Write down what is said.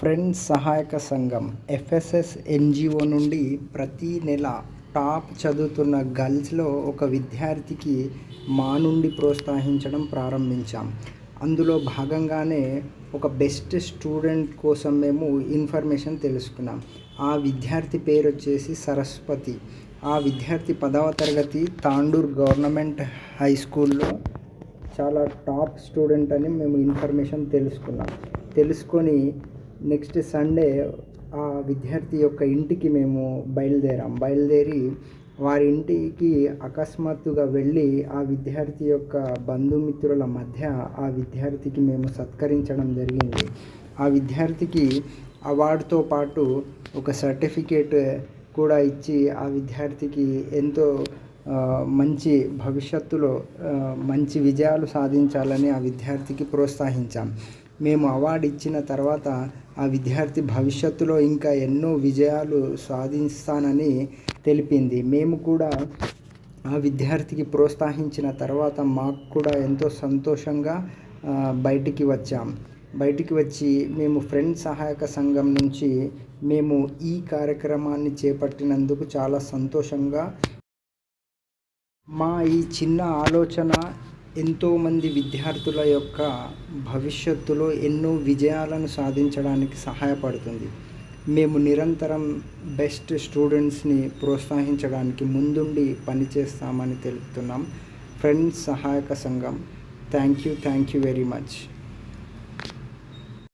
Friends సహాయక సంఘం FSS NGO నుండి ప్రతి నెల టాప్ చదువుతున్న గర్ల్స్లో ఒక విద్యార్థికి మా నుండి ప్రోత్సహించడం ప్రారంభించాం. అందులో భాగంగానే ఒక బెస్ట్ స్టూడెంట్ కోసం మేము ఇన్ఫర్మేషన్ తెలుసుకున్నాం. ఆ విద్యార్థి పేరు వచ్చేసి సరస్వతి. ఆ విద్యార్థి 10వ తరగతి తాండూర్ గవర్నమెంట్ హై స్కూల్లో చాలా టాప్ స్టూడెంట్ అని మేము ఇన్ఫర్మేషన్ తెలుసుకొని నెక్స్ట్ సండే ఆ విద్యార్థి యొక్క ఇంటికి మేము బయలుదేరి వారి ఇంటికి అకస్మాత్తుగా వెళ్ళి ఆ విద్యార్థి యొక్క బంధుమిత్రుల మధ్య ఆ విద్యార్థికి మేము సత్కరించడం జరిగింది. ఆ విద్యార్థికి అవార్డుతో పాటు ఒక సర్టిఫికేట్ కూడా ఇచ్చి ఆ విద్యార్థికి ఎంతో మంచి భవిష్యత్తులో మంచి విజయాలు సాధించాలని ఆ విద్యార్థికి ప్రోత్సహించాం. మేము అవార్డు ఇచ్చిన తర్వాత ఆ విద్యార్థి భవిష్యత్తులో ఇంకా ఎన్నో విజయాలు సాధిస్తానని తెలిపింది. మేము కూడా ఆ విద్యార్థికి ప్రోత్సహించిన తర్వాత మాకు కూడా ఎంతో సంతోషంగా బయటికి వచ్చి మేము ఫ్రెండ్స్ సహాయక సంఘం నుంచి మేము ఈ కార్యక్రమాన్ని చేపట్టినందుకు చాలా సంతోషంగా మా ఈ చిన్న ఆలోచన ఎంతోమంది విద్యార్థుల యొక్క భవిష్యత్తులో ఎన్నో విజయాలను సాధించడానికి సహాయపడుతుంది. మేము నిరంతరం బెస్ట్ స్టూడెంట్స్ని ప్రోత్సహించడానికి ముందుండి పనిచేస్తామని తెలుపుతున్నాం. ఫ్రెండ్స్ సహాయక సంఘం. Thank you very much.